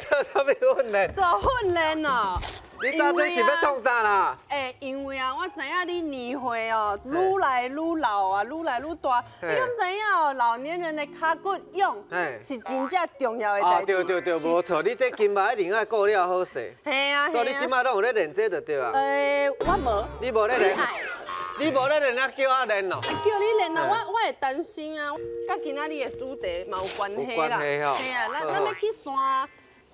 做啥物训练？做训练哦。你早餐是要创啥啦？因为啊，我知影你年岁哦，愈来愈老啊，愈来愈大。你敢知影哦，老年人的脚骨用是真正重要的代志。对，无错，你这筋嘛一定要顾了好势。嘿啊，所以你即摆拢有咧练这就对啊。我无。你无咧练？你无咧练，啊叫我练咯。叫你练啊，我会担心啊，甲今仔日的主题嘛有关系啦。有关系吼。嘿啊，咱要去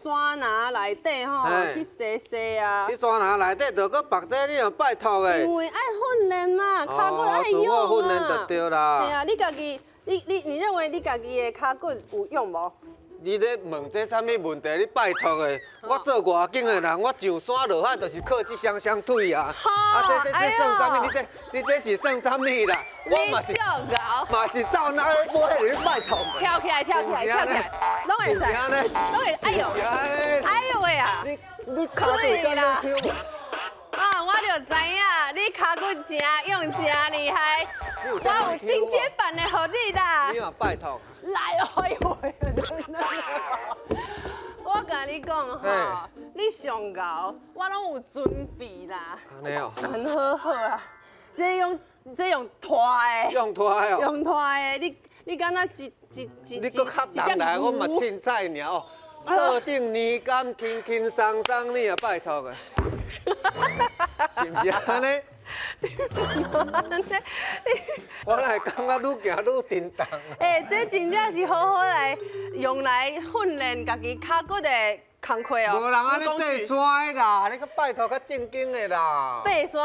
山拿内底吼，去洗洗啊。去山拿内底，就搁别这你用拜托的。因为爱训练嘛，脚骨爱用啊。训练就对啦。嘿啊，你家己，你认为你家己的脚骨有用无？你咧问这啥物问题？你拜托的，我做外景的人，我上山落海就是靠这双腿啊。这算啥物？你这是算啥物啦？我嘛是跳高，嘛是到哪儿摸迄个拜托。跳起来，拢会使，拢会，哎呦喂啊！你脚骨真难抽。啊，我就知影，你脚骨真用真厉害，我有进阶版的给你啦。你嘛拜托。来哦，哎呦喂！我甲你讲吼，你上高，我拢有准备啦。安尼哦。很好啊，这用拖的。用拖的哦。用拖的，你敢若一你搁较重来，我嘛凊彩尔哦。桌顶年柑轻轻松松，你也拜托个。是不是安尼？我来感觉愈行愈叮当。这真正是好好来用来训练家己脚骨的工课哦。无人安尼爬山的啦，你搁拜托较正经的啦。爬山，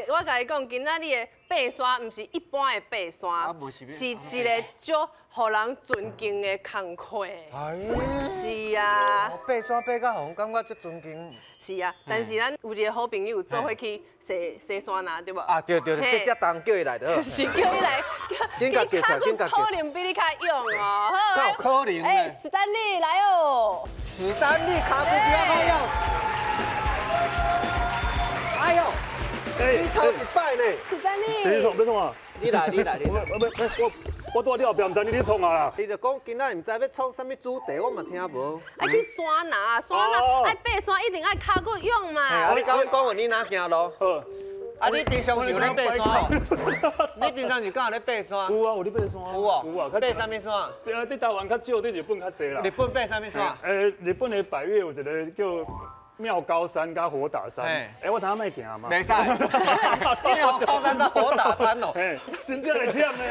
我甲你讲，今仔日的爬山，毋是一般的爬山，是一个足互人尊敬的工课。是啊。爬山爬到互人感觉足尊敬。是啊，但是咱有一个好朋友做伙去西山呐，对无？啊，对，这只当叫伊来的。是叫伊来，紧甲叫出，紧甲叫。可能比你较勇哦。哪有可能呢？史丹利来哦。史丹利脚骨比较好用。哎呦，你头一摆呢？史丹利。你创，别创啊！你来。我拄了，唔知你创啊啦。伊就讲今仔日唔知要创啥物主题，我嘛听无。爱去山拿，爱爬山一定爱脚骨用嘛。啊，你甲我讲话，你哪行路？啊，你平常是有咧爬山哦？你平常是敢有咧爬山？有啊，有咧爬山。有哦。有啊。爬啥物山？在台湾较少，在日本较侪啦。日本爬啥物山？日本的百岳有一个叫妙高山加火打山。我头卖行嘛。袂使。妙高山加火打山哦。真正会忝呢。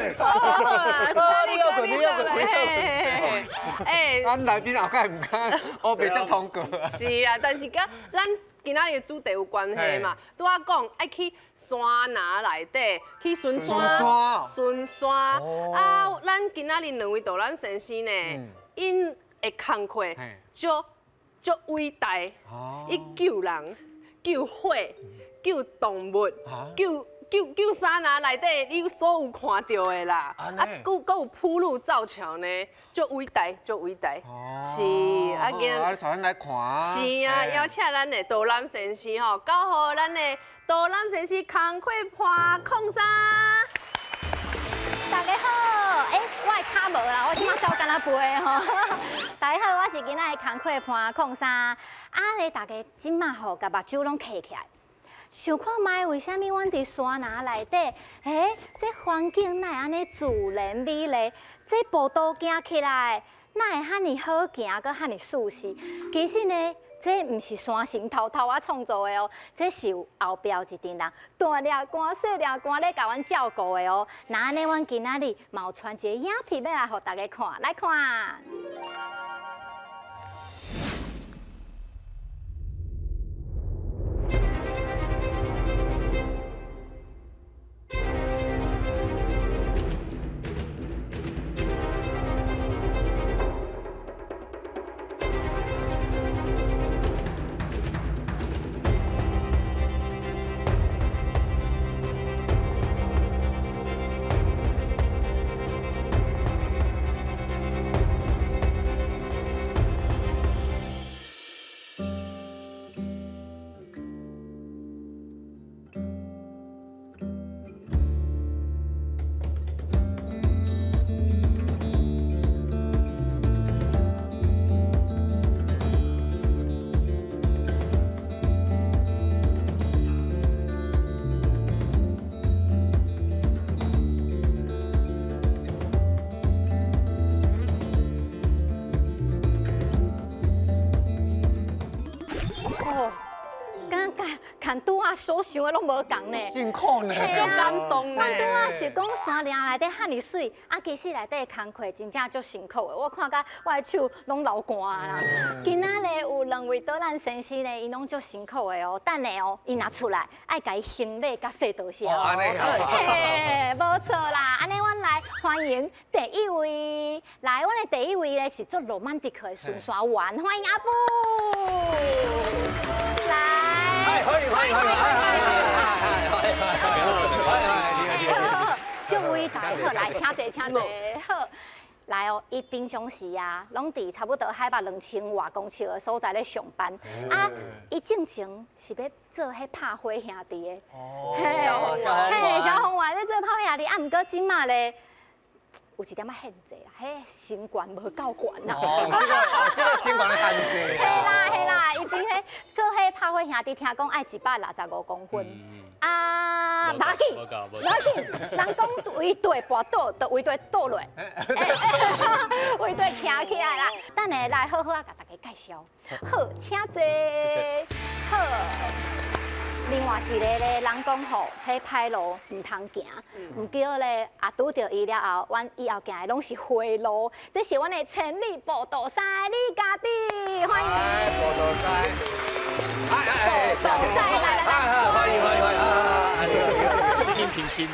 你咱来宾后盖唔敢，我袂使通过。是啊，但是甲咱今仔日主题有关系嘛。拄仔讲爱去山拿内底去巡山啊，咱今仔日两位导览先生呢，因的工课足伟大，伊救人、救火、救动物、救山拿内底你所有看到的啦，佫有铺路造桥呢，足伟大。是啊，你带咱来看啊。是啊，邀请咱的导览先生吼，教予咱的导览先生工课攀矿山。大家好，我的脚无啦，我即马走干那背吼。大家好，我是今仔的工课攀矿山。啊咧，大家即马吼，甲目睭拢闭起来。想看卖为虾米阮伫山林内底，这环境哪会安尼自然美丽？这步道行起来，哪会遐尼好行，佮遐尼舒适？其实呢，这毋是山神偷偷啊创造的哦，这是有后壁一群人大粒官、小粒官咧甲阮照顾的哦。那安尼，阮今仔日嘛有传一个影片要来互大家看，来看。看拄啊所想的拢无共呢。辛苦呢。就感动呢。我拄啊是讲山岭内底遐尼水，啊其实内底的工课真正足辛苦的，我看甲我的手拢流汗啦。今仔日有两位导览先生呢，伊拢足辛苦的哦。等下哦，伊若出来，爱甲伊行礼甲说多谢哦。安尼嘿，无错啦，安尼阮来欢迎第一位，来，阮的第一位呢是做罗曼蒂克的巡山员，欢迎阿布，来，欢迎，这位大好，来，请坐，请坐，好。来哦，伊平常时啊，拢伫差不多海拔2000外公尺的所在咧上班。啊，伊正经是要做迄拍火兄弟的。哦，小红娃咧做拍火兄弟，啊，毋过即马咧有一点仔限制啦，迄身悬无够悬啦。哦，这个身悬的限制。嘿啦，伊平迄做迄拍火兄弟，听讲爱165公分。啊，无要紧，人讲围地跋倒，就围地倒落，围地徛起来啦。等下来好好啊，甲大家介绍。好，请坐。好。另外一个咧，人讲吼，迄歹路唔通行，毋过咧，也拄着伊了后，阮以后行的拢是花路。这是阮的千里步道赛李家弟，欢迎。步道赛，步道赛来，欢迎，平心。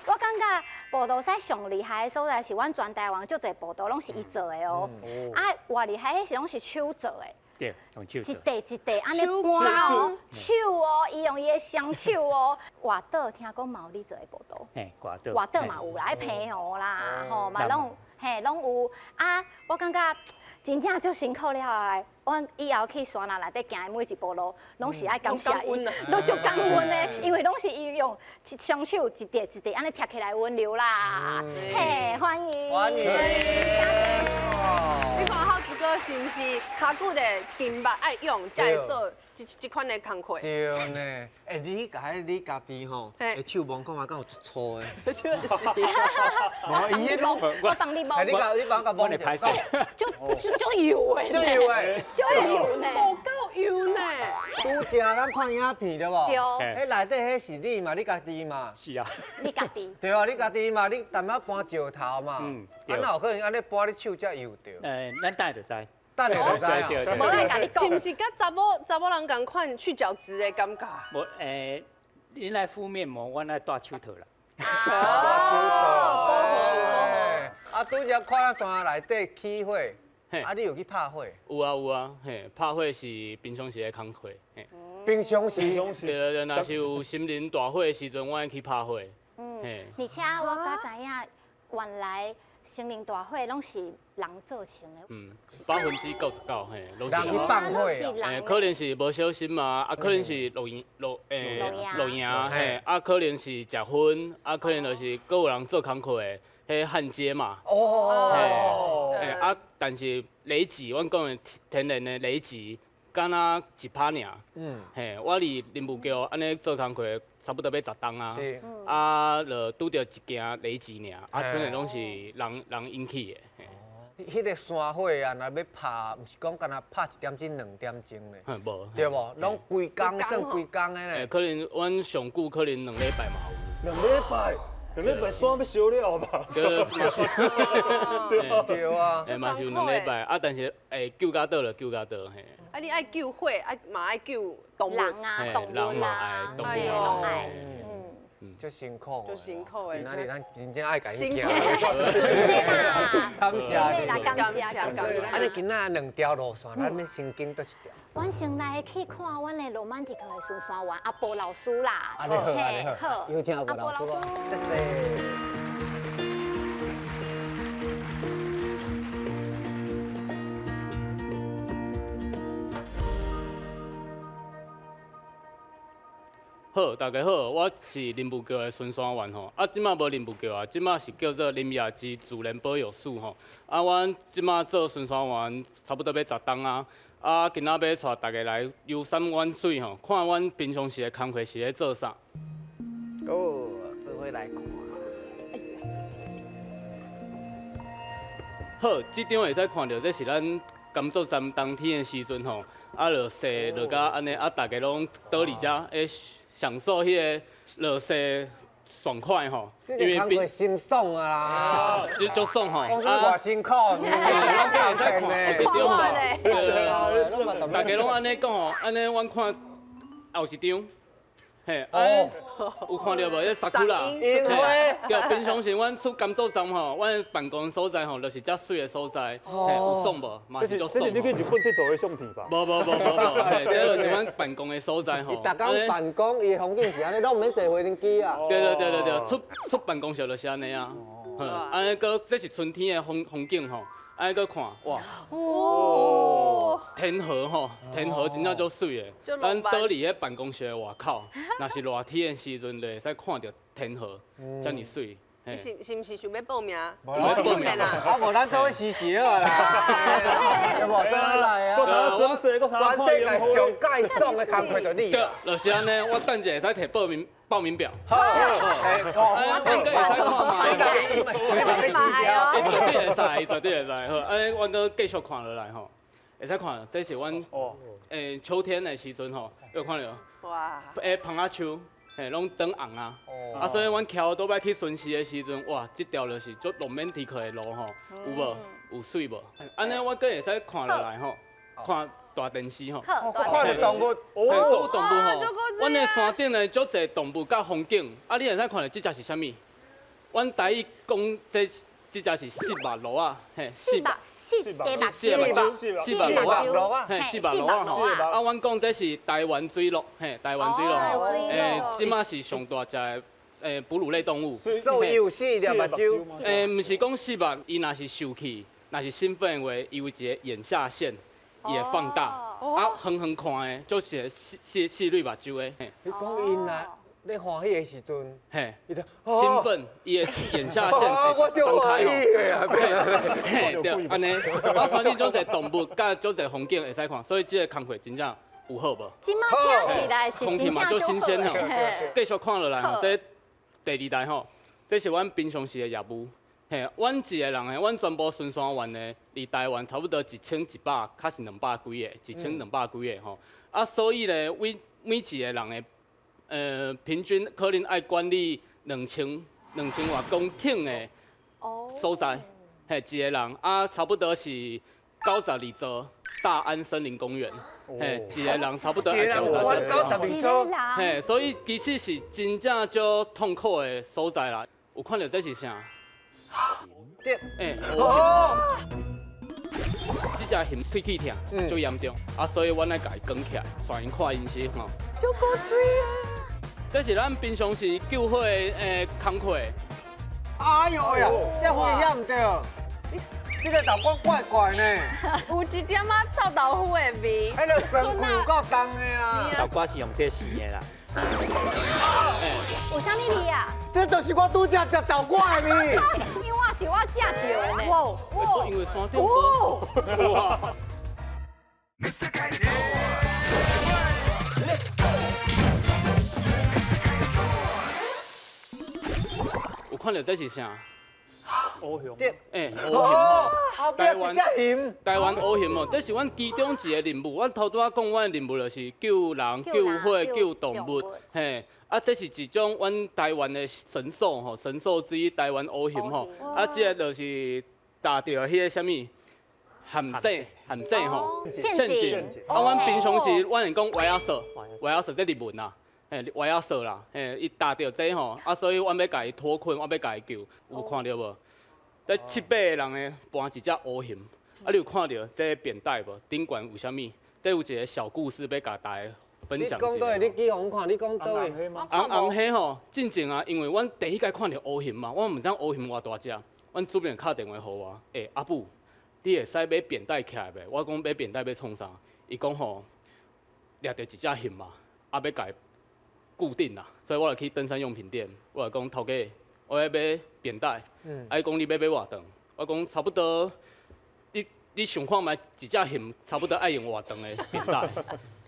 我感觉步道赛上厉害的所在是，阮全台湾足侪步道拢是伊做的哦。啊，偌厉害迄是拢是手做的。对，用手做。一地安尼搬哦，手哦，伊用伊的双手哦。外岛听讲嘛有你做的步道，嘿，外岛。外岛嘛有啦，平湖啦，吼嘛拢拢有啊。我感觉真正足辛苦了的。阮以后去山林内底行的每一步路，拢是爱感谢伊，都足感恩的，因为拢是伊用双手一地安尼贴起来温柔啦。嘿，欢迎。你看好一个是毋是骹骨的筋肉爱用，才会做这款的工课？对呢，你甲你家己吼，手摸看嘛，敢有足粗的？无伊迄拢，我帮你摸。你帮我摸你拍摄。足油的。足油的。足油呢。无够油呢。拄则咱看影片对无？对。迄内底迄是你嘛？你家己嘛？是啊。你家己。对啊，你家己嘛，你淡仔搬石头嘛。哪有可能安尼搬你手才油着？咱等下就知。等下就知啊。无来甲你讲。是毋是甲查某人共款去角质的感觉？无恁来敷面膜，阮来戴手套啦。啊，拄则看咱山内底起火，啊，你有去拍火？有啊，嘿，拍火是平常时的工课，嘿。平常时。对，若是有森林大火的时阵，我会去拍火。嘿。而且我甲知影，原来森林大火拢是人造成的。99%，嘿，拢是人去放火啊。可能是无小心嘛，啊，可能是录影，嘿，啊，可能是食薰，啊，可能就是阁有人做工课的，迄焊接嘛。嘿，啊，但是雷击，阮讲的天然的雷击，敢若1拍尔。嘿，我离林务局安尼做工课，差不多要10栋啊。是。啊，就拄着一件雷击尔，啊，剩的拢是人引起的。迄个山火啊，若要拍，毋是讲干那拍1点钟、2点钟咧。无。对无？拢规工算规工的咧。可能阮上久可能2礼拜嘛有。 2礼拜，2礼拜山要烧了吧？对啊。嘛是有2礼拜，啊，但是救到倒了，嘿。啊，你爱救火，嘛爱救动物。人啊，动物啊，动物拢爱。足辛苦，足辛苦的。哪里咱真正爱家己行。感谢你，感谢。啊，你今仔2条路线，咱要先经倒一条？阮先来去看阮的罗曼蒂克的巡山员阿波老师啦。安尼好，有请阿波老师。谢谢。 好，大家好，我是林务局的巡山员吼。啊，即马无林务局啊，即马是叫做林业之自然保育署吼。啊，阮即马做巡山员差不多要10栋啊。啊，今仔要带大家来游山玩水吼，看阮平常时的工课是咧做啥。哦，这回来看。好，即张会使看到，这是咱甘蔗山冬天的时阵吼，啊落雪落甲安尼，啊大家拢倒伫遮，诶享受迄个落雪爽快吼，因为工课心爽啊啦，就足爽吼。讲是偌辛苦，我会使看，对看大家拢安尼讲吼，安尼阮看后一张。嘿，有看到无？迄沙库啦，樱花，对，平常时阮出甘蔗站吼，阮办公所在吼，就是遮水的所在，嘿，有爽无？嘛是足爽。这是你去日本佚佗的相片吧？无，嘿，这就是阮办公的所在吼。伊逐工办公，伊风景是安尼，拢毋免坐飞轮机啊。对，出办公室就是安尼啊。安尼个这是春天的风景吼，安尼个看哇。天河吼，天河真正足水的。咱倒伫咧办公室的外口，若是热天的时阵，就会使看到天河，遮尔水。你是毋是想要报名？无咱做伙试试好啦。有无倒来啊？全世界上介爽的工课就你。对，就是安尼，我等者会使摕报名表。好，我会使看嘛，绝对会使，好，安尼阮搁继续看落来吼，会使看，这是阮秋天的时阵吼，有看到？哇！芳仔树。嘿，拢长红啊！啊，所以阮徛倒摆去巡视的时阵，哇，这条就是足 romantic 的路吼，有无？有水无？安尼我搁会使看落来吼，看大电视吼。看到动物，嘿，有动物吼。阮的山顶呢，足侪动物甲风景，啊，你会使看到这只是啥物？阮台语讲这只是四目鹿啊，嘿，四目鹿啊，嘿，四目鹿啊吼。啊，阮讲这是台湾水鹿，嘿，台湾水鹿吼，即马是上大只的哺乳类动物。所以有四粒目睭。毋是讲四目，伊若是受气，若是兴奋的话，伊有一个眼下线，伊会放大，啊，远远看的，就是个细绿目睭的，嘿。你讲因啊？咧欢喜的时阵，嘿，兴奋，伊的眼下线会张开哦。嘿，对，安尼，啊，反正种侪动物，甲种侪风景会使看，所以这个工课真正有好无？今麦听起来是空气嘛就新鲜吼，继续看落来吼，这第二台吼，这是阮平常时的业务。嘿，阮一个人诶，阮全部巡山员诶，伫台湾差不多1100，较是200几个，1200几个吼。啊，所以咧，每一个人诶。平均可能爱管理2000多公顷的所在，嘿，一个人啊，差不多是92座大安森林公园，嘿，一个人差不多爱92座，嘿，所以其实是真正足痛苦的所在啦。有看到这是啥？这只熊喙齿痛，最严重，啊，所以阮来甲伊关起来，带因看因先吼。足够水啊！这是咱平常时救火的工课。哎呦呀，这危险对。这个豆腐怪怪呢。有一点仔臭豆腐的味。迄个身躯有够重的啊。豆腐是用这洗的啦。有啥物味啊？这就是我拄则食豆腐的味。因为我是我食着的呢。哇！因为山顶无。哇！有看到这是啥？乌熊。乌熊吼。台湾乌熊哦，这是阮其中一个任务。阮头拄仔讲，阮的任务就是救人、救火、救动物。嘿，啊，这是一种阮台湾的神兽吼，神兽之一台湾乌熊吼。啊，这个就是打着迄个啥物陷阱吼，陷阱。啊，阮平常时阮会讲歪仔蛇这日文啦。歪仔蛇啦，伊打着这吼，啊，所以阮要甲伊脱困，我要甲伊救，有看到无？这7、8个人呢，搬一只乌熊，啊，你有看到这扁带无？顶悬有啥物？这有一个小故事要甲大家分享一下。你讲倒你记互我看，你讲倒的。红黑吼，进前啊，因为阮第一届看到乌熊嘛，我毋知乌熊偌大只，阮主编敲电话互我，阿母，你会使买扁带起来袂？我讲买扁带要创啥？伊讲吼，掠着一只熊嘛，啊，要甲伊固定啦，所以我就去登山用品店，我就讲头家，我要买扁带，啊，伊讲你要买偌长，我讲差不多，你想看觅一只熊差不多爱用偌长的扁带，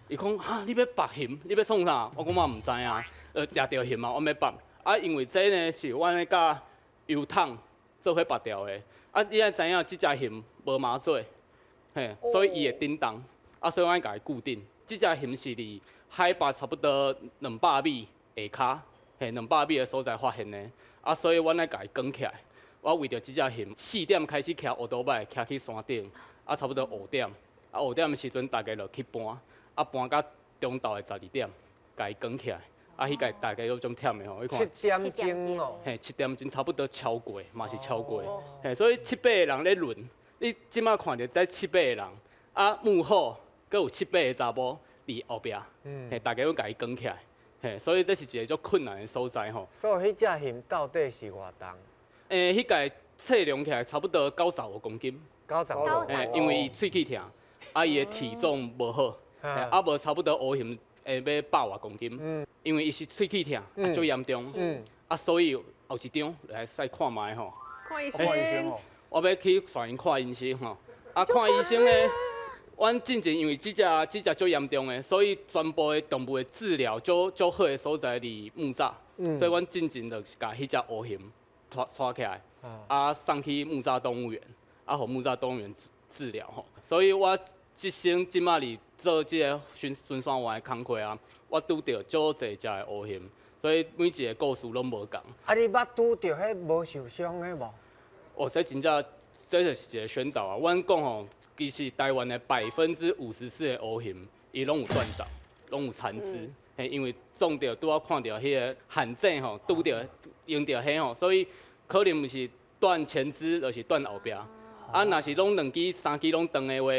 伊讲哈，你要绑熊，你要创啥？我讲我唔知啊，掠着熊嘛，我要绑，啊，因为这呢是阮咧甲油桶做伙拔掉的，啊，你爱知影这只熊无麻醉，嘿，所以伊会叮当，啊，所以阮甲伊固定。这只鱼是伫海拔差不多200米下骹，嘿，200米的所在发现的，啊，所以阮来甲伊扛起来。我为着这只鱼，4点开始骑乌多摆，骑去山顶，啊，差不多5点，啊，5点的时阵大家就去搬，啊，搬到中昼的12点，甲伊扛起来。啊，迄个大概有种忝的吼，你看。7点钟哦。嘿，7点钟差不多超过，嘛是超过。嘿，所以7、8个人咧轮，你即马看到这7、8个人，啊，幕后阁有7、8个查某伫后壁，嘿，大家要甲伊扛起来。嘿，所以这是一个足困难的所在吼。所以迄只鱼到底是偌重？迄个测量起来差不多95公斤。95。嘿，因为伊喙齿疼，啊，伊的体重无好，啊无差不多乌鱼会要100多公斤。因为伊是喙齿疼，最严重。啊，所以后一张来使看卖吼。看医生哦。我要去带因看医生吼。啊，看医生咧，阮进前因为这只最严重的，所以全部的动物的治疗足好的所在伫木栅，所以阮进前就甲迄只乌熊抓起来，啊送去木栅动物园，啊，互木栅动物园治疗吼。所以我即生即马哩做即个巡山员的工课啊，我拄到足侪只的乌熊，所以每一个故事拢无共。啊，你捌拄到迄无受伤的无？哦，这真正这就是一个宣导啊！阮讲吼，其实台湾的54%的乌熊，伊拢有断爪，拢有残肢。嘿，因为撞到拄仔看到迄个罕见吼，拄到用到迄吼，所以可能毋是断前肢，就是断后壁。啊，若是拢2支、3支拢断的话，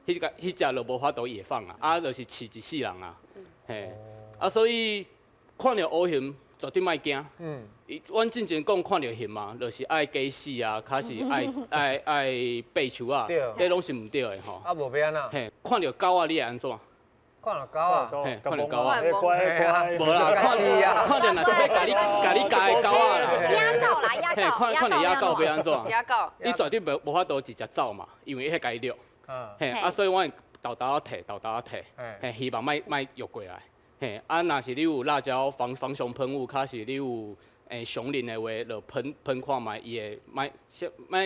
迄只就无法度野放啊，啊，就是饲一世人啊。嘿，啊，所以看到乌熊绝对莫惊。阮之前讲看到熊嘛，就是爱假死啊，卡是爱爬树啊，这拢是毋对的吼。啊，无要安怎？嘿，看到狗啊，你会安怎？看到狗啊？嘿，看到狗啊，乖，无啦，看到若是要甲你咬的狗啊啦。野狗啦，野狗。看到野狗要安怎？野狗。你绝对无法度直接走嘛，因为迄甲伊掠。嘿，啊，所以阮豆豆啊摕，嘿，希望莫越过来。嘿，啊，若是你有辣椒防熊喷雾，卡是你有熊林的话，就喷看卖，伊会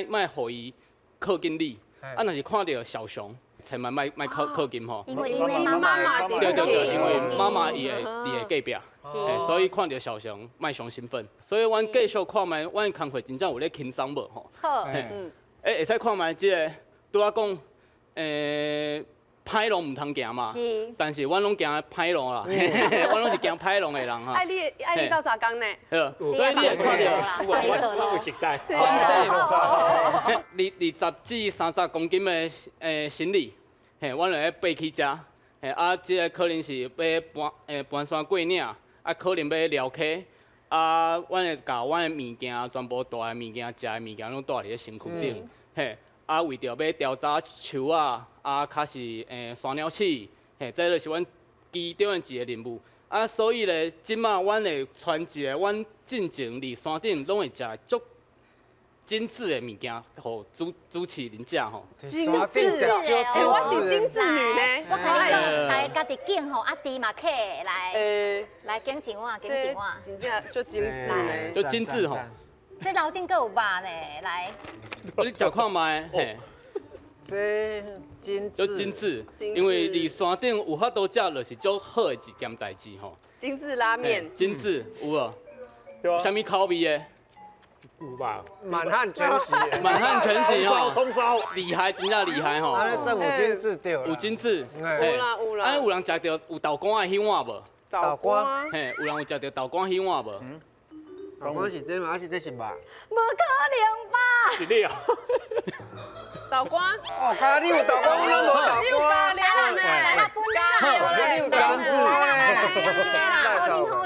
莫互伊靠近你。啊，若是看到小熊，千万莫靠近吼。因为妈妈对，因为妈妈伊会隔壁，所以看到小熊莫伤兴奋。所以阮继续看卖，阮工课真正有咧轻松无吼。好。会使看卖即个，拄仔讲歹路唔通行嘛，但是阮拢行歹路啦，阮拢是行歹路的人哈。爱你到啥工呢？所以你会看到，我有熟悉。20至30公斤的行李，嘿，阮就咧爬去遮，嘿，啊，即个可能是要搬山过岭，啊，可能要撩溪，啊，阮会甲阮的物件全部大的物件、食的物件拢带伫咧身躯顶，嘿。啊，为着要调查树啊，啊，较是山鸟鼠，嘿，这就是阮其中的一个任务。啊，所以咧，即马阮会传一个，阮进前伫山顶拢会食足精致的物件，互主持人食吼。精致，我是精致女呢。我甲你讲，大家家己拣吼，啊，猪嘛客来拣一碗，拣一碗。真正足精致呢。就精致吼。这楼顶阁有肉呢，来。你食看卖，嘿。这就精致，因为伫山顶有法度食，就是足好的一件代志吼。精致拉面。精致有无？有啥物口味的？有吧？满汉全席。满汉全席吼。葱烧。厉害，真正厉害吼。安尼算有精致对啦。有精致。有啦有啦。安尼有人食到有豆干的迄碗无？豆干。嘿，有人有食到豆干迄碗无？豆干是这嘛，还是这是肉？无可能吧？是你啊？豆干。哦，咖喱有豆干，我拢无豆干。你有咖喱呢？你有精致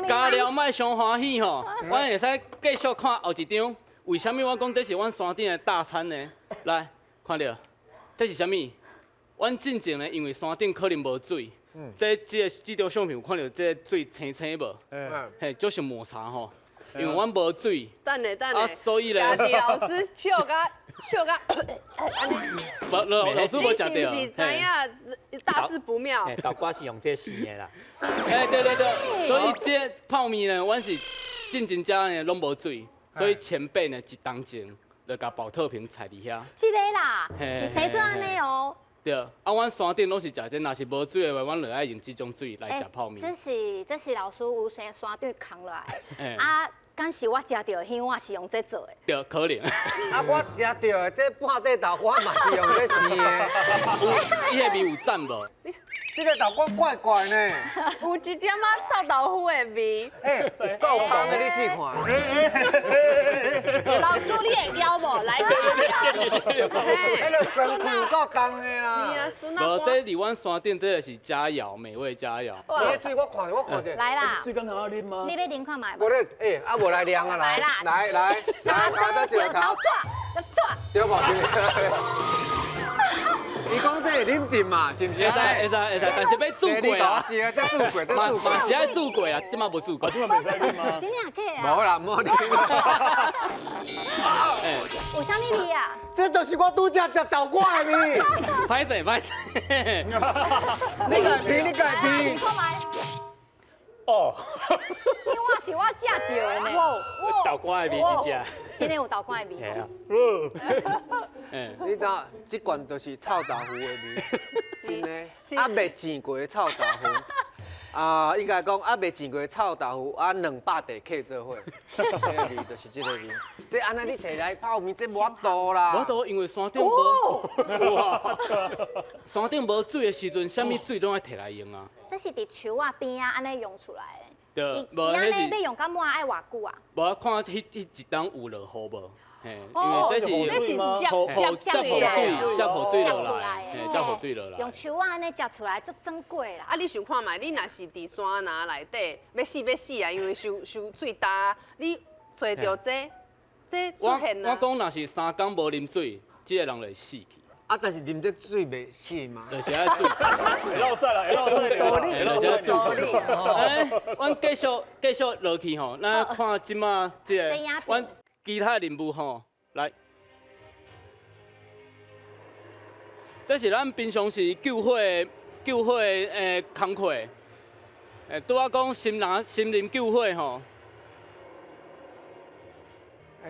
呢？加料莫伤欢喜吼，阮会使继续看后一张。为什么我讲这是阮山顶的大餐呢？来，看到，这是啥物？阮进前呢，因为山顶可能无水，这张相片有看到这水青青无？嘿，就是抹茶吼。因为阮无水，等下，啊，所以咧，李老师笑甲，老师无食到，你是不是知影大事不妙？豆干是用这洗的啦。对，所以这泡面呢，阮是进前遮呢拢无水，所以前辈呢一冬前就甲保特瓶踩伫遐。这个啦，是谁做安尼哦？对，啊，阮山顶拢是食这，若是无水的话，阮就爱用这种水来食泡面。这是老师有山顶扛落来嘿的。啊，敢是我食到的香，我是用这做的。对，可能。啊，我食到的这半块豆腐嘛是用这生的，伊迄味有赞无？这个豆腐怪怪呢。有一点仔臭豆腐的味。够香的，你试看。老师，你会晓无？来，谢谢。迄个酸苦够重的是啦。啊，孙啊。无，这离阮山顶这个是佳肴，美味佳肴。你迄水我看者。来啦，水敢通啉吗？你要啉看卖无？无咧，啊无来量啊来。来，拿刀这个石头抓，要抓。对无？你讲这会啉尽嘛，是不是？会使，但是要煮过啊。是啊，这煮过，嘛是爱煮过啊，即马无煮过。即马袂使啉吗？真正假啊？无啦，莫啉。有啥物味啊？这就是我拄则食豆腐的味。歹势。你改皮。看卖。哦。我是我食到的呢。豆瓜的味是食。真的有豆干的味。系啊。你知道，这罐就是臭豆腐的味，真的。啊，未煎过的臭豆腐，啊，应该讲啊，未煎过的臭豆腐，啊，200地克做伙，这个味就是这个味。这安尼你摕来泡面，这无法度啦。无度，因为山顶无，山顶无水的时阵，啥物水拢爱摕来用啊。这是伫树啊边啊安尼用出来的。对，伊安尼要用到满爱偌久啊？无啊，看迄一当有落雨无？嘿，因哦，为这是这是接雨水落来，嘿，接雨水落来。用树啊安尼接出来，足珍贵啦。啊，你想看卖，你若是伫山林内底，要死啊，因为受水大，你找到这出现啊。我讲若是3工无啉水，这个人就会死去。啊，但是啉这水袂死嘛？就是爱煮，会落屎啦，会落屎。就是爱煮。阮继续落去吼，咱看即马这个，阮其他任务吼，来，这是咱平常时救火的工课。拄仔讲森林救火吼。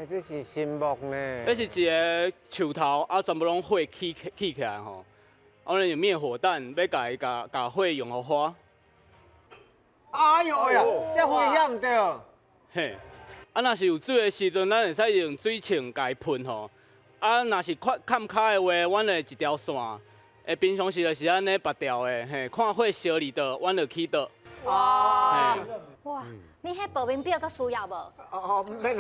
这是新木呢。这是一个树头，啊，全部拢火起起来吼。我们用灭火弹，要甲火用互花。哎呦呀，这危险对。嘿，啊，若是有水的时阵，咱会使用水枪甲伊喷吼。啊，若是坎卡的话，阮会一条线，平常时就是安尼拔掉的，嘿，看火烧离倒，阮就起倒。哇！哇，你迄报名表阁需要无？哦，免。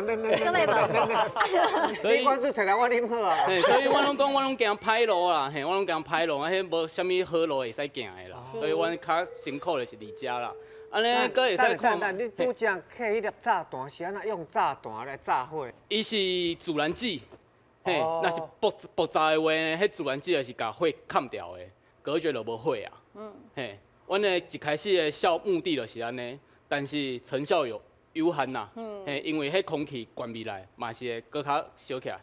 所以你管子摕来我啉好啊。嘿，所以我拢讲，我拢行歹路啦，嘿，我拢行歹路，啊，迄无啥物好路会使行的啦。所以阮较辛苦就是离家啦。安尼阁会使看。但你拄则摕迄粒炸弹是安怎用炸弹来炸火？伊是自然剂，嘿，若是爆炸的话，迄自然剂就是甲火砍掉的，隔绝就无火啊。嘿，阮的一开始的目的就是安尼，但是成效有限呐。嘿，因为迄空气关闭来，嘛是会搁较烧起来。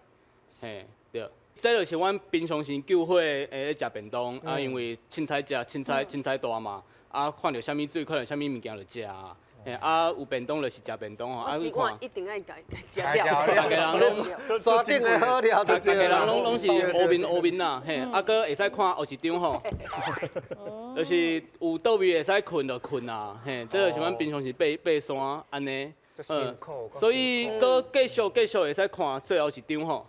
嘿，对。这就是阮平常时救火咧食便当啊，因为凊彩食凊彩大嘛，啊看到啥物水，看到啥物物件就食啊。嘿，啊有便当就是食便当吼，啊一碗一定爱食掉。大家人拢山顶的好料就大家人拢是乌面啦，嘿，啊搁会使看后一张吼，就是有倒位会使困就困啊，嘿，这就是阮平常时爬山安尼，所以搁继续会使看最后一张吼。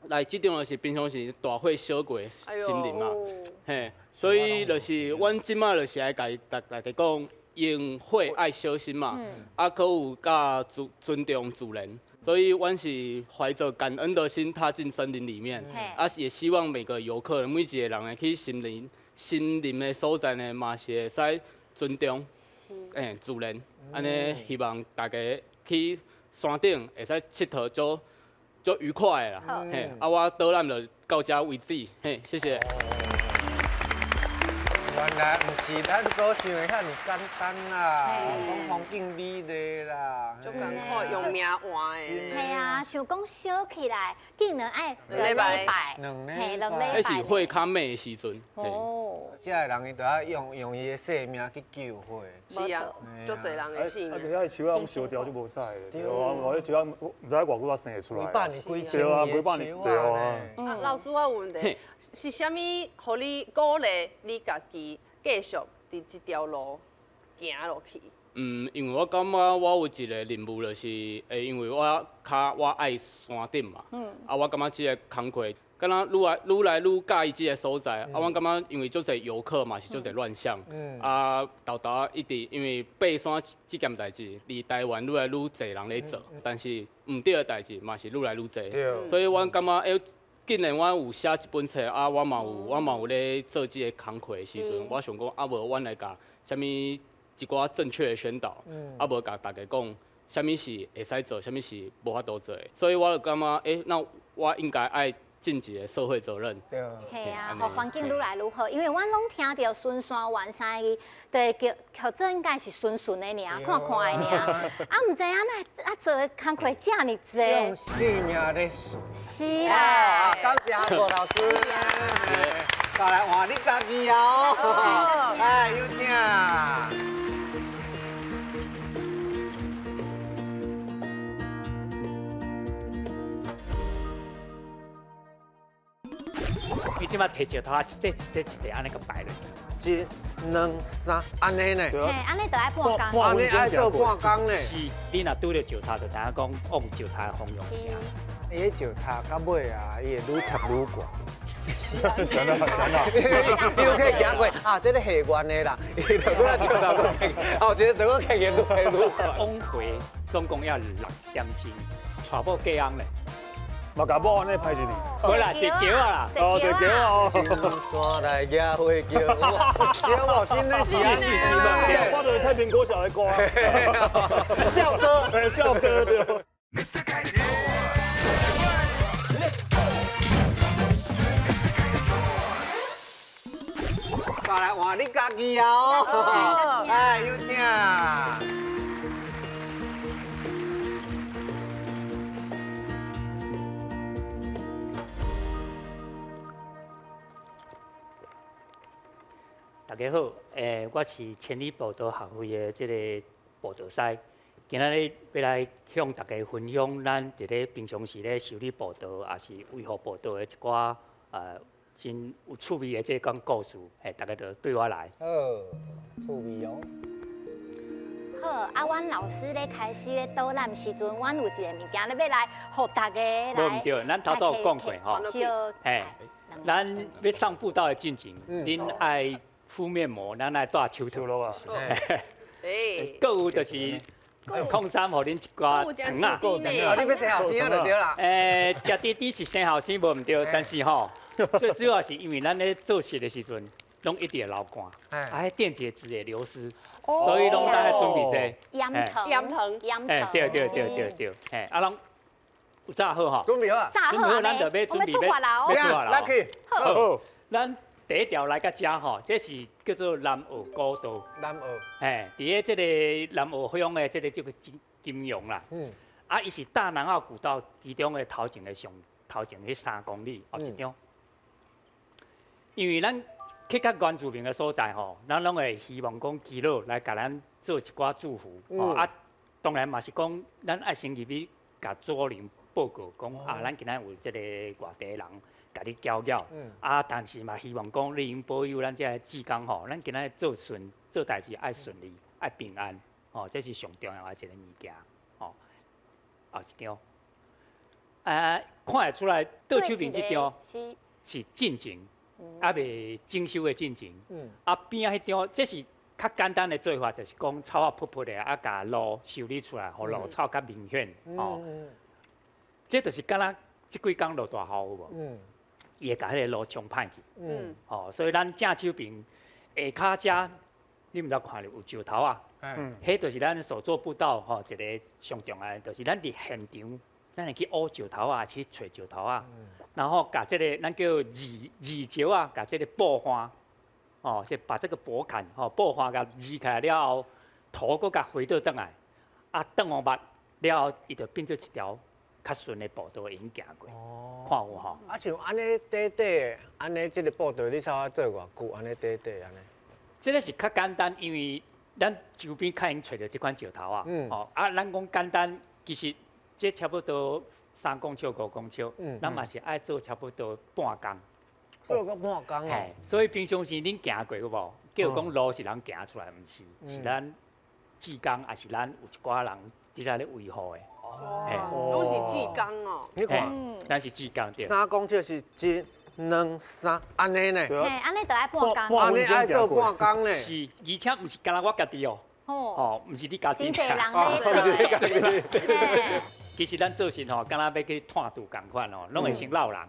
来，这张就是平常时大火烧过的森林嘛，嘿，所以就是阮即马就是爱甲大家讲，用火爱小心嘛，啊，搁有甲尊重自然，所以阮是怀着感恩的心踏进森林里面，啊，也希望每个游客每一个人去森林的所在呢，嘛是会使尊重，自然，安尼希望大家去山顶会使佚佗足愉快的啦，嘿，啊，我导览就到这为止，嘿，谢谢。原来不是咱所想的遐尼简单啦，讲风景美丽啦，就艰苦用命换的。系啊，想讲烧起来，竟然爱2礼拜，嘿，2礼拜。迄是火较美的时阵。哦。这个人伊就要用伊的性命去救火。是啊，足侪人的性命。啊，树啊，烧掉就无采的。对啊，我迄树啊，唔知偌久才生会出来。几百年几千对啊，年的树对啊。老师，我有问题，是啥物，互你鼓励你家己继续伫这条路行落去？因为我感觉我有一个任务，就是因为我爱山顶嘛，我感觉这个工课，敢若愈来愈介意这个所在，我感觉因为足侪游客嘛是足侪乱象，豆豆一直因为爬山这件代志，伫台湾愈来愈侪人咧做，但是唔对的代志嘛是愈来愈侪，所以我感觉既然我有写一本册，我嘛有咧做这个工课的时阵，我想讲无阮来甲啥物一寡正确的宣导，无甲大家讲啥物是会使做，啥物是无法度做的，所以我就感觉那我应该爱尽一个社会责任。系啊，互环境愈来愈好，因为阮拢听到顺山完山个，就叫这应该是顺顺的尔，看看的尔，唔知影那做的工课遮尔用济。性命咧数。是啊。感谢阿郭老师。再来换你家己哦。哎，有请。你即摆摕石头一块安尼个摆落去。 1、2、3，安尼呢？嘿，安尼就爱半工。安尼爱做半工呢。是，你若拄着石头，就知影讲往石头的方向行。伊迄石头到尾啊，伊会愈贴愈悬。想到，你有去行过啊？这个下原的啦，伊就搁石头搁起，哦，这个整个起个愈来愈悬。往回总共要6点钟，带某过翁咧。 嘛甲某安尼拍一年，好啦，一桥啊啦，哦，一桥哦。山来野花叫，叫我真的是啊！我就是太平国小的歌，笑哥，哎，笑哥对。再来换你家己啊！哦，哎，有请。 大家好，我是千里步道学会的这个步道师，今仔日要来向大家分享咱一个平常时咧修理步道，也是维护步道的一寡真有趣味的这讲故事，大家就对我来。好，趣味哦。好，阮老师咧开始咧导览时阵，阮有一个物件咧要来，互大家来。无毋对，咱头早有讲过吼，咱要上步道的进前，恁爱。 敷面膜，咱来带手套啊。搁有就是控衫，互恁一寡糖啊。你要生后生就对啦。食滴滴是生后生无毋对，但是吼，最主要是因为咱咧做事的时阵，拢一直会流汗，迄电解质会流失，所以拢在准备这。盐糖。对，拢有炸好吼。准备好啊。准备好，咱就要准备要出发了。好，咱。 第一条来到遮吼，这是叫做南澳古道。南澳。伫个这个南澳乡的这个金融啦。伊是大南澳古道其中的头前迄3公里后一张。因为咱去较原住民的所在吼，咱拢会希望讲耆老来甲咱做一寡祝福。当然嘛是讲，咱爱先入去甲主人报告讲咱今仔有这个外地人。 甲你交交，但是嘛，希望讲你应保佑咱这志工吼，咱今仔做代志爱顺利，爱平安，这是上重要的一个物件，后一张，看会出来倒手边这张是进前，未整修的进前，边仔迄张这是较简单的做法，就是讲草啊扑扑的，甲路修理出来，互路草较明显，这就是敢若这几工落大雨有无？ 伊会甲迄个路冲歹去，所以咱正手边下骹遮，你毋知看着有石头啊，迄就是咱所做步道一个上重要，就是咱伫现场，咱会去挖石头啊，去找石头啊，然后甲这个咱叫二石啊，甲这个布花，就把这个薄坎布花甲移起来了后，土搁甲回倒转来，转往捌了后，伊就变做一条。 较顺的步道已经行过，看有吼。像安尼短，安尼这个步道你差做偌久？安尼短安尼？这个是较简单，因为咱周边较用找到这款石头啊。咱讲简单，其实这差不多3公尺、5公尺，咱嘛是爱做差不多半工。做到半工哦。所以平常时恁行过有无？叫讲路是人行出来，毋是，是咱志工，也是咱有一寡人伫遮咧维护的。都是志工哦。你看，咱是志工对。三公就是1、2、3，安尼呢？嘿，安尼就爱半工。安尼爱做半工呢？是，而且毋是干那我家己哦。哦，毋是你家己。真侪人咧做。其实咱做事吼，敢若要去探肚共款哦，拢会先闹人。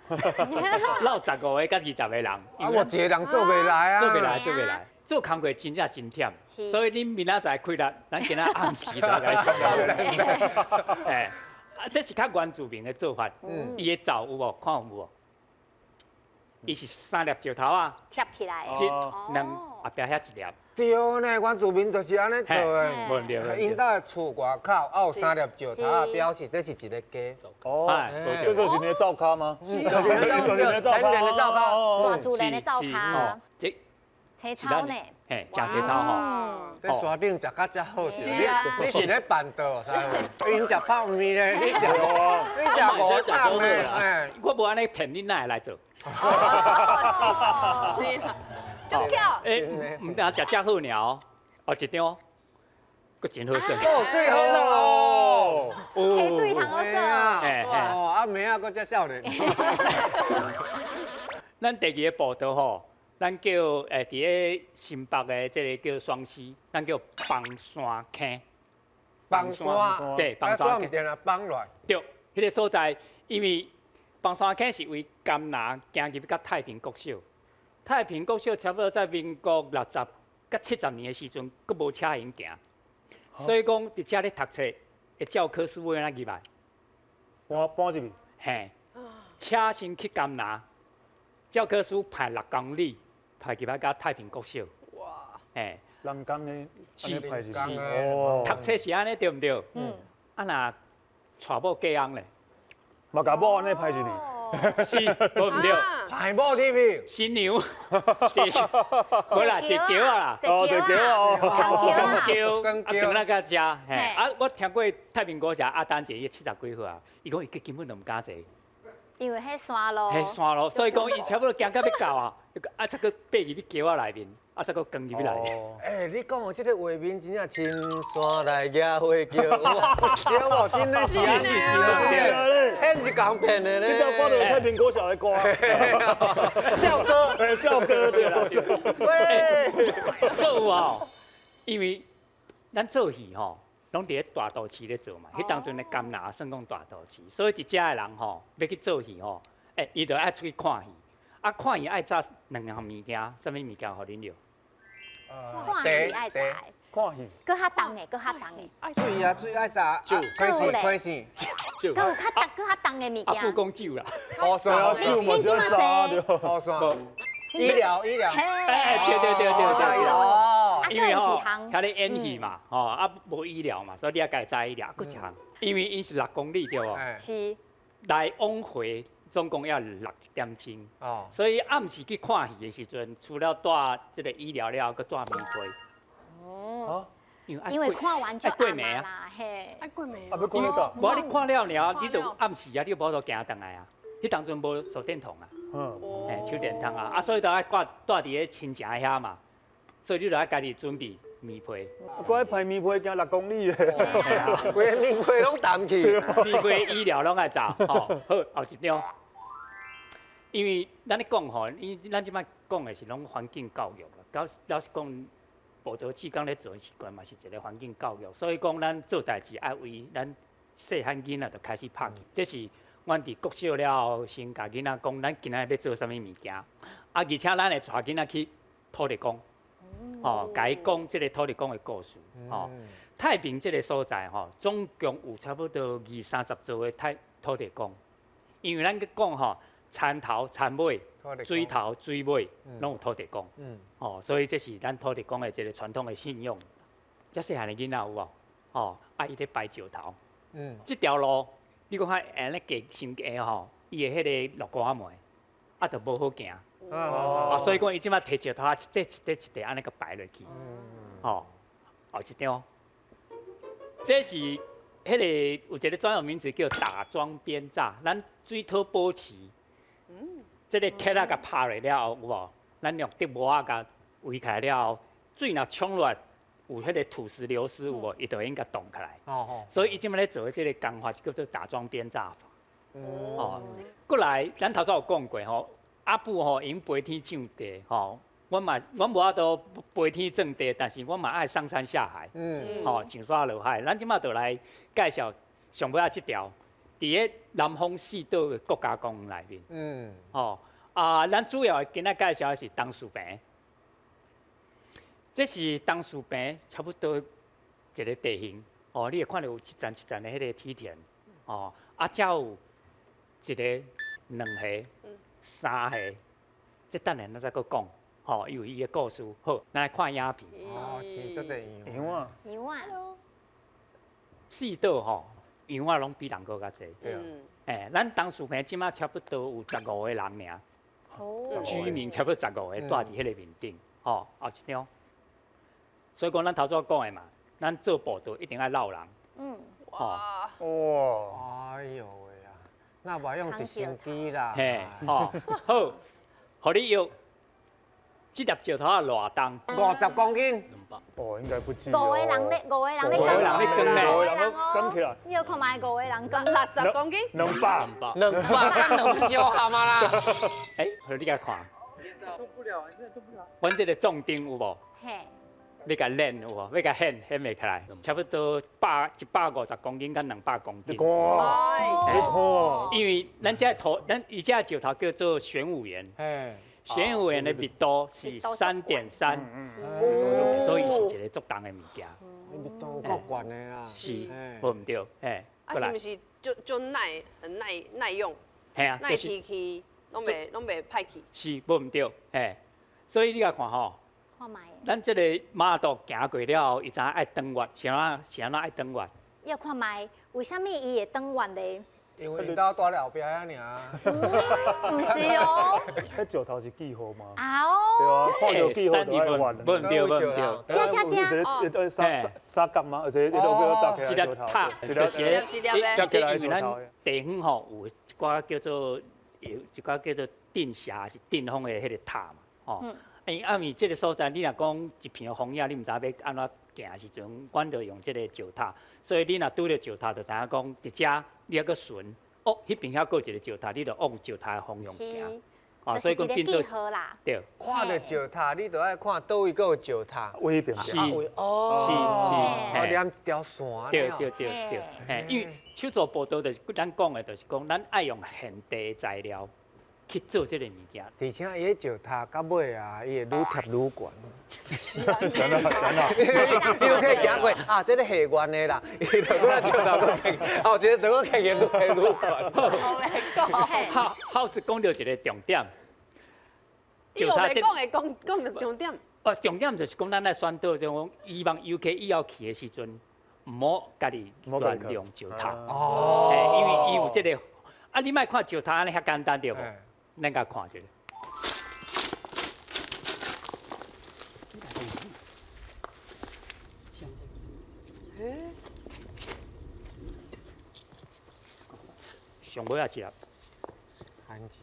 闹15个甲20个人。啊，我一个人做袂来啊。做袂来。做工课真正真忝，所以恁明仔载开力，咱今仔暗时就来请教。哎，这是较原住民的做法。伊的灶有无？看有无？伊是3粒石头啊，贴起来的。后壁遐1粒。对呢，原住民就是安尼做的。无问题。因兜的厝外口有3粒石头啊，表示这是一个家。哦，这就是你的灶咖吗？就是你的灶咖，大自然的灶咖。青草呢？嘿，食青草吼。在山顶食较才好食。是啊。你是咧办道，使无？因食泡面咧，你食5汤咧。我无安尼骗你，哪会来做？是啊，中巧。唔但食好鸟，后一张，佫真好耍。哦，最好了。溪水通好耍。哦，啊妹啊，佫只少年。咱第2个步道吼。咱叫伫咧新北的这个叫双溪，咱叫崩山坑。崩山，对，崩山坑。啊，崩落。对，迄个所在，因为崩山坑是为甘拿行入到太平国小。太平国小差不多在民国60甲70年的时阵，佫无车行行，所以讲伫遮咧读册的教科书要安怎入来？搬入去。嘿，车先去甘拿，教科书排6公里。派入来到太平国小，哇！哎，人工的，是哦，读册是安尼对毋对？啊那娶某嫁翁咧，嘛甲某安尼派入去，是，无毋对，派某入去，新娘，无啦，一桥啊啦，哦，一桥哦，更桥，那个遮，嘿，啊，我听过太平国小阿丹姐伊70几岁啊，伊讲伊根本就毋敢坐。因为迄山路，迄山路，所以讲伊差不多行到要到啊，啊，才佫爬入去桥仔内面，啊，才佫扛入去来。哎，你讲的这个画面真正青山来野花桥，哇，对无？真的是安尼啊，迄是讲骗的咧。你到看到太平国小的歌，笑哥，笑哥对啦。喂，佫有哦，因为咱做戏吼。拢伫咧大都市咧做嘛，迄当阵的甘拿算讲大都市，所以伫遮的人吼要去做戏吼，伊就爱出去看戏，啊看戏爱炸2项物件，啥物物件互恁了？看戏爱炸，看戏，搁较重的，搁较重的。水啊，水爱炸，开线，酒，搁有较重的物件。不讲酒啦，乌蒜，酒嘛是要炸对。乌蒜，医疗，对，哦，因为吼，遐咧演戏嘛，吼啊无医疗嘛，所以你也家炸医疗，搁一项，因为因是6公里对无？是。来往回总共要6点钟，哦，所以暗时去看戏的时阵，除了带这个医疗了，搁带棉被。哦。因为看完就暗嘛啦，嘿。爱过暝。啊，要看得到。无你看了了，你就暗时啊，你无得行转来啊。迄当阵无手电筒啊，手电筒啊，所以就爱带伫咧亲情遐嘛，所以你就爱家己准备棉被。我爱排棉被行6公里的，规个棉被拢担去。棉被医疗拢爱炸，好，后一张。因为咱咧讲吼，咱即摆讲的是拢环境教育啦，老实讲，报道志工咧做的习惯嘛是一个环境教育，所以讲咱做代志爱为咱细汉囡仔就开始拍，这是。阮伫国小了后，先甲囡仔讲，咱今仔要做啥物物件，啊，而且咱会带囡仔去土地公，哦，甲伊讲即个土地公的故事，哦，太平即个所在吼，总共有差不多20-30座的土地公，因为咱去讲吼，田头田尾，水头水尾，拢有土地公，哦，所以这是咱土地公的一个传统的信用。遮细汉的囡仔有无？哦，啊，伊咧拜石头，这条路。你讲遐安尼过新街吼，伊的迄个落瓜梅，啊，就无好行。所以讲伊即摆摕石头啊，一块安尼个摆落去。后一张，这是迄个有一个专有名词叫打桩边栅，咱水土保持。这个壳仔甲拍落了后，有无？咱用竹膜啊甲围起来了后，水若冲落有迄个土石流失有无？伊就应该冻起来。所以伊即摆咧做的这个工法叫做打桩编炸法。哦，过来，咱头先有讲过吼，阿母吼因飞天上地吼，我无法度飞天正地，但是我嘛爱上山下海，吼上山落海。咱即摆就来介绍上尾啊这条，伫个南方四岛的国家公园内面，咱主要今仔介绍的是桐树坪，这是桐树坪差不多一个地形，你会看到有一层一层的迄个梯田，才有一个、两下、三下，这等下咱再搁讲，因为伊的故事好，咱来看影片。是这个羊啊，羊啊，四岛羊啊拢比人搁较济。对。咱桐树坪即马差不多有15个人尔，居民差不多15个住伫迄个面顶，后一张。所以讲咱头先讲的嘛，咱做步道一定要绕人。哇！哎呦喂啊，那我用直升机啦。好，互你约，这粒石头啊偌重？50公斤。应该不止。5个人咧，五个人咧耕咧5个人耕起来。你有看卖5个人耕60公斤？200。200小蛤蟆啦。互你甲看。做不了，现在做不了。阮这个重钉有无？嘿。要甲练有无？要甲掀袂起来，差不多150公斤到200公斤。你看，因为咱这头，咱以前石头叫做玄武岩，玄武岩的密度是3.3，所以是一个足重的物件。密度够悬的啦。是，无唔对，是不是就很耐用？耐提起，拢袂歹去。是，无唔对，所以你甲看吼。看卖。咱这个马道行过了后，伊知影爱登月，是安爱登月？要看卖，为什么伊会登月咧？因为到大了后壁遐尔。唔是哦。迄石头是记号吗？哦。对啊，看到记号就爱玩。无唔对，无唔对。这沙角吗？而且一路叫搭起来石头。塔，就是因为咱地方吼有一寡叫做定峡是定风的迄个塔嘛，因为这个所在，你若讲一片枫叶，你唔知要安怎行的时阵，阮就用这个石塔。所以你若拄着石塔，就知影讲，伫遮你要搁顺，迄边遐搁一个石塔，你就往石塔的方向行。所以讲变做对。看着石塔，你就爱看倒位搁有石塔。位边是。是。连一条线。对。因为手做步道就是咱讲的，就是讲咱爱用现地材料。去做这个物件，而且伊迄石塔到尾啊，伊会愈贴愈悬。神啊！你可以行过啊，这个下悬的啦，伊就搁石头搁起，后一个就搁起愈贴愈悬。好是讲到一个重点。你又袂讲到重点。重点就是讲咱来选岛，就讲希望游客以后去的时阵，唔好家己乱用石塔。因为伊有这个，你莫看石塔安尼遐简单对无？咱甲看一下。上尾啊，一粒。番薯。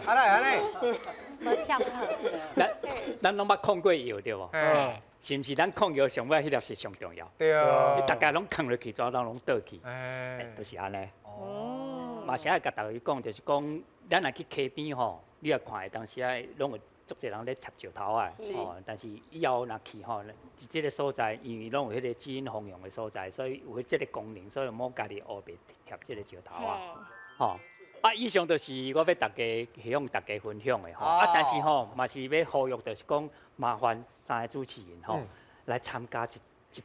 安尼。无跳好。咱拢捌控过药对无？是毋是咱控药上尾迄粒是上重要？对啊。你大家拢扛落去，怎拢倒去？就是安尼。嘛是爱甲大家讲，就是讲，咱若去溪边吼，你也看，当时啊，拢有足侪人咧贴石头啊，但是以后若去吼，是即个所在，因为拢有迄个基因丰用的所在，所以有即个功能，所以莫家己后边贴即个石头啊。以上就是我要大家向大家分享的吼。但是吼，嘛是要呼吁，就是讲麻烦3个主持人吼，来参加一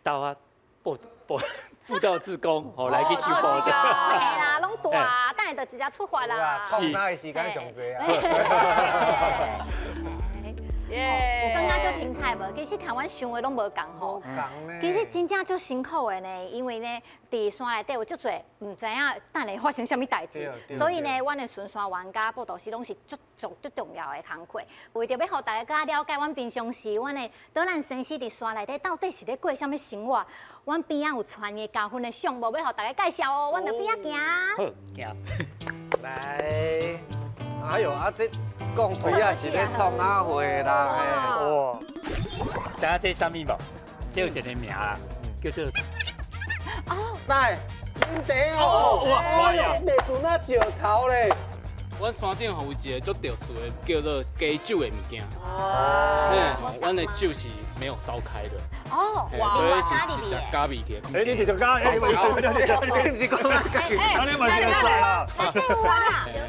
道啊步道志工，来去修步道。嘿啦，拢大，等下就直接出发啦。空哪的时间上多啊。耶！有感觉足精彩无？其实看阮想的拢无共吼。其实真正足辛苦的呢，因为呢，伫山内底有足侪唔知影等下发生什么代志，所以呢，阮的巡山员甲报道师拢是足重要的工课。为着要互大家了解阮平常时阮的岛咱先生伫山内底到底是咧过什么生活，阮边仔有传的教训的项目要互大家介绍哦，阮就边仔行。好，行。来，哎呦，这讲腿啊是咧创啊会啦，嘿。哇，知影这啥物无？这有一个名啦，叫做来，恁茶哦，哇呀！袂输那石头咧。阮山顶有一个足特殊的，叫做鸡酒的物件。阮的酒是没有烧开的。哦，所以是直接加味起。哎，你直接加，哎，你是讲你嘛是会使啦。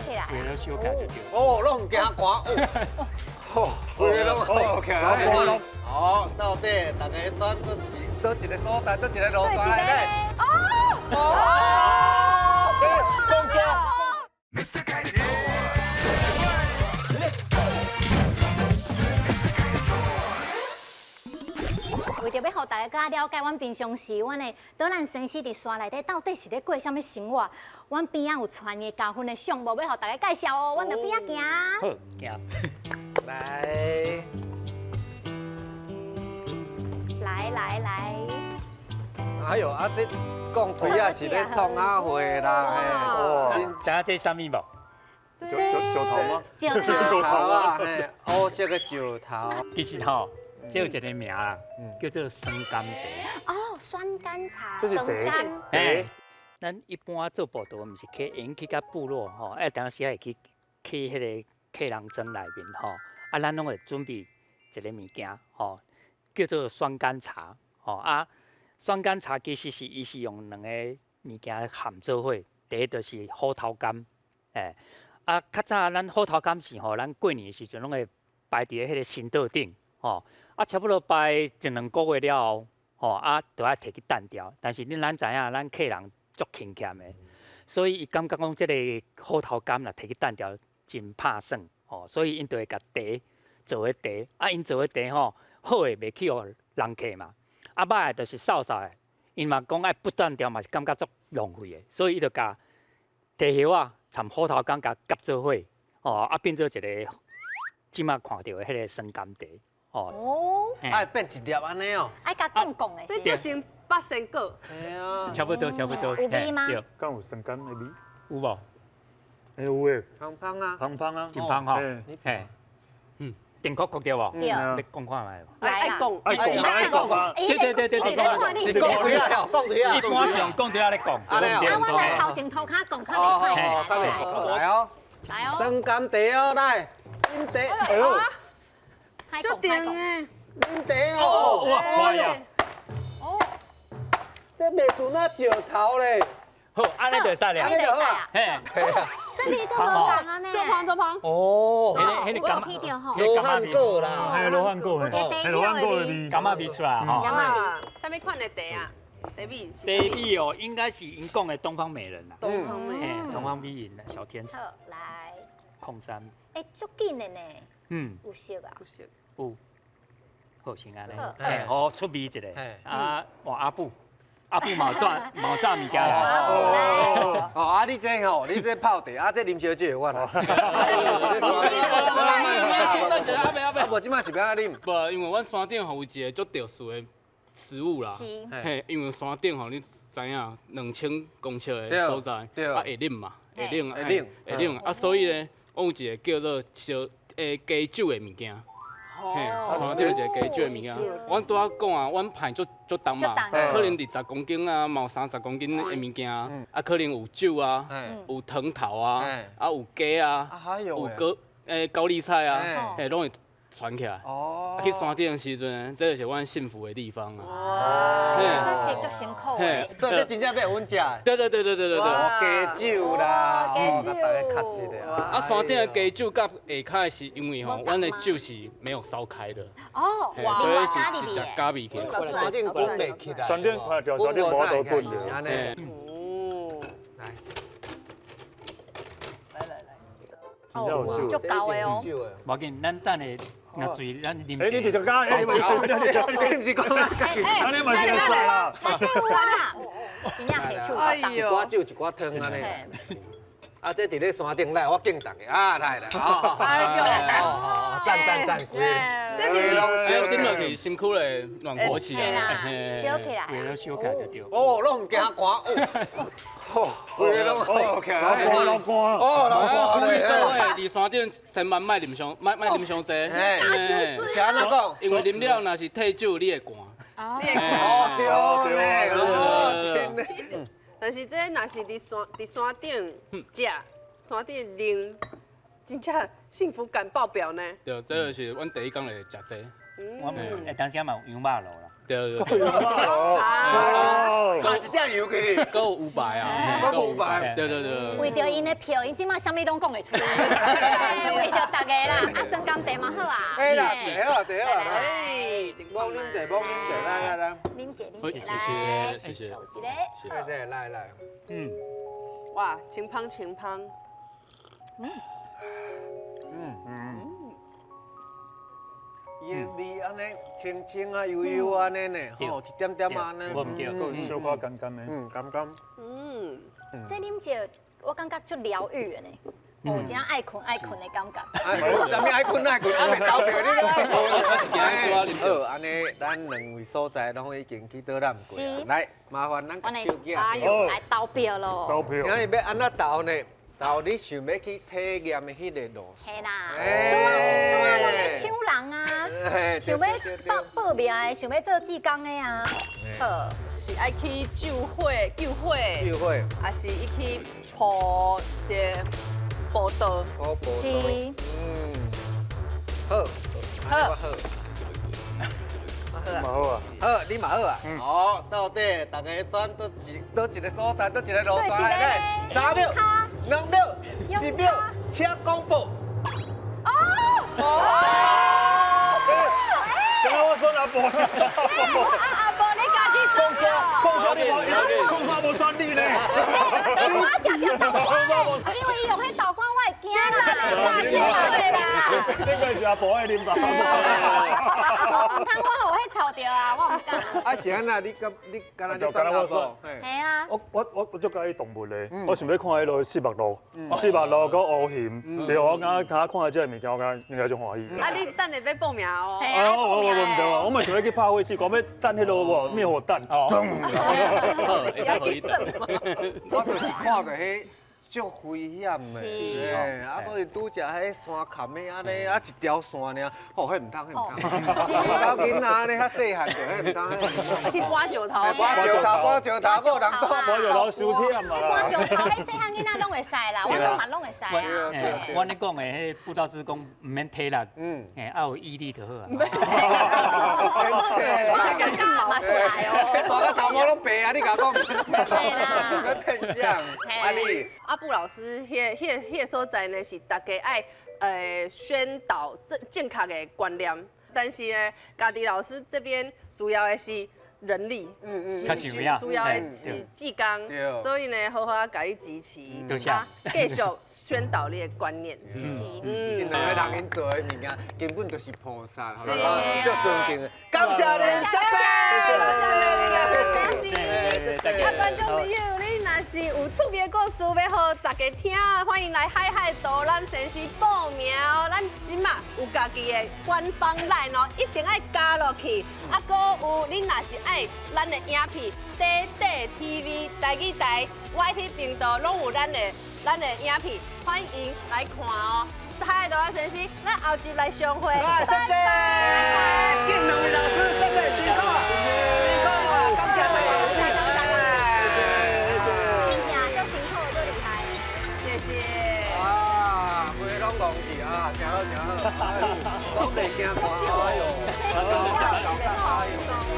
起来。为了修改就对。哦，拢唔惊寒哦，规个拢好起来。好，到底大家选倒一个所在，倒一个路段来咧。放松。为着要互大家了解阮平常时阮的岛咱先生伫山内底到底是咧过什么生活，阮边仔有传的教训的项目要互大家介绍哦，阮就边仔行。好，行。来。哎呦，这讲腿啊是咧创啊会啦，嘿。知影这啥物无？九头吗？石石头。头啊，嘿，黑色的石头。其实吼，这有一个名啦，叫做酸甘茶。哦，酸甘茶，这是茶酸甘。哎，咱一般做报道，毋是去甲部落吼，当时会去迄个客人庄内面吼，咱拢会准备一个物件吼，叫做酸甘茶吼酸甘茶其实伊是用两个物件含做伙，第一就是虎头柑，较早咱虎头柑是吼，咱过年的时阵拢会摆伫迄个神桌顶吼，差不多摆一两个月了后，吼就爱摕去淡掉。但是咱知影，咱客人足勤俭的，所以伊感觉讲即个虎头柑啦，摕去淡掉真拍算吼，所以因就会甲茶做个茶，因做个茶吼，好诶袂去互人客嘛，歹诶就是扫的，因嘛讲爱不淡掉嘛是感觉足浪费诶，所以伊就甲茶叶啊。掺虎头柑甲夹做伙，变做一个即马看到的迄个酸甘茶，哦，爱变一粒安尼哦。爱甲讲的。这就像八仙果。系啊。差不多。有味吗？对，敢有酸甘的味？有无？哎，有诶，香香啊。香香啊，真香吼，嘿，电壳对无？对。你讲看卖。爱讲，爱讲啊，对。是讲对啊，讲对啊。一般是用讲对啊咧讲。安尼哦。我来头前头卡讲，较袂快。较袂快。来哦。来哦。酸甘茶哦，来，恁茶。哎呦。就甜诶。恁茶哦。哇，快呀！这袂输那石头咧。好，安尼就会使了。安尼就好啊。嘿。这里都无人啊呢。做芳。哦。迄个甘批掉吼。罗汉果啦。还有罗汉果诶，还有罗汉果的味，甘仔味出来吼。啊，什么款的茶啊？茶味。茶味哦，应该是因讲的东方美人啦。东方美人。东方美人小天使。好，来。控山。足紧的呢。有色啊。有。好，先安尼。好出味一个。换阿布。阿布毛炸物件啦。哦，你这吼，你这泡茶，这啉烧酒我啦。无即摆是要安啉。不，因为阮山顶有一个足特殊的食物啦。嘿，因为山顶吼，你知影2000公尺的所在，会冷嘛，会冷，所以咧，我有一个叫做鸡酒的物件。嘿，山顶有一个鸡酒的物件。阮拄仔讲啊，阮排足重嘛，可能20公斤啊，毛30公斤的物件，可能有酒啊，有汤头啊，有鸡啊，有高丽菜啊，拢会传起来。去山顶的时阵，这就是阮幸福的地方啊。这是足辛苦的。所以这真正要阮食。对。鸡酒啦，鸡酒。大家较一个。山顶的鸡酒甲下骹是因为吼，阮的酒是没有烧开的。哦，所以是直接加味起。山顶滚袂起来。山顶快掉，山顶无法度滚的。安尼。真正有酒。足高的哦。无要紧，咱等下那水咱啉。哎，你直接讲，你唔是讲啊？啊，你嘛是会使啦。真正下手哎一寡酒一寡汤安尼。啊，这伫咧山顶来，我敬大家啊，来，赞，这就是哎，啉落去身躯咧暖和起嘿啦来，烧起来。为了烧起来就对。哦，拢唔惊寒哦，规个拢好起来。老干，哦，老各寒位伫山顶千万莫啉伤，莫啉伤济。嘿，是安怎讲？因为啉了若是退酒，你会寒。哦，对呢。但是这若是伫山顶食，山顶啉，真正幸福感爆表呢。对，这就是阮第一工来食这。我们当时嘛有羊肉炉啦。对。哦，啊，一只油给你，搁有500啊，搁有500。对。为着因的票，因即马啥物拢讲会出来，为着大家啦，啊，酸甘茶嘛好啊。哎啦，对啊，来，哎，帮啉茶，来，啉者，谢谢。手一个，来，哇，清芳。伊味安尼清啊、油安尼呢，吼，一点点安尼。我唔对，小可干干的。干。这啉者我感觉足疗愈的呢，有真爱困的感觉。啥物爱困，啊袂投票你个爱困。好，安尼咱两位所在拢已经去导览过，来麻烦咱手机啊。来投票咯。投票。今日要安怎投呢？投你想要去体验的迄个路。嘿啦，哎我咧抢人啊，想要报名的，想要做志工的啊，好。是爱去救火，还是一去铺一个步道？是。好。好啊。好，你嘛好啊。好，到底大家选倒一个所在，倒一个路线来咧？3秒、2秒、1秒，请公布。等下我选阿伯。阿伯，你家己做控刷无选你呢。我食着豆干，因为伊用迄豆干，我会惊啦，挂线啦。这个是阿伯爱啉吧？唔通我互迄臭着啊，我唔敢。啊是安那，你敢若你选阿伯？系啊。我足介意动物的，我想要看迄落四目鹿，甲乌熊，对，我刚刚看这个物件，我感觉应该就欢喜。啊，你等下要报名哦。我唔对啊，我嘛想要去拍火器，讲要等迄落灭火弹。会使互你等。我就是看过迄足危险的，啊，搁是拄着迄山坎的安尼，啊一条线尔，哦，迄唔通，到囡仔安尼较细汉就迄唔通，去搬石头，搬石头，搁有人倒搬石头收忝啊啦。搬石头，迄细汉囡仔拢会使啦，我拢嘛拢会使啊。我咧讲的迄布道志讲唔免体力，啊有毅力就好啊。我感觉嘛是哦。大家头毛拢白啊，你甲讲，对啦，要骗相，安尼。阿布老师，迄个所在呢是大家爱宣导正确的观念，但是呢，家己老师这边需要的是人力，需要的是技工，所以呢，好好甲你支持，继续宣导你的观念。因两个人因做的物件根本就是菩萨，好啦，足尊敬的，感谢你，谢谢。观众朋友，你若是有趣味的故事要互大家听，欢迎来海海岛咱先生报名哦。咱即马有家己的官方 LINE 哦，一定要加落去。啊，搁有你若是爱咱的影片，短短 TV、台语台、YT 频道拢有咱的影片，欢迎来看哦。海海岛咱先生，咱后集来相会，拜拜。敬两位老师，真的辛苦啊，辛苦啊，感谢大家。恭喜啊，真好真好，拢袂惊看，哎呦，加油！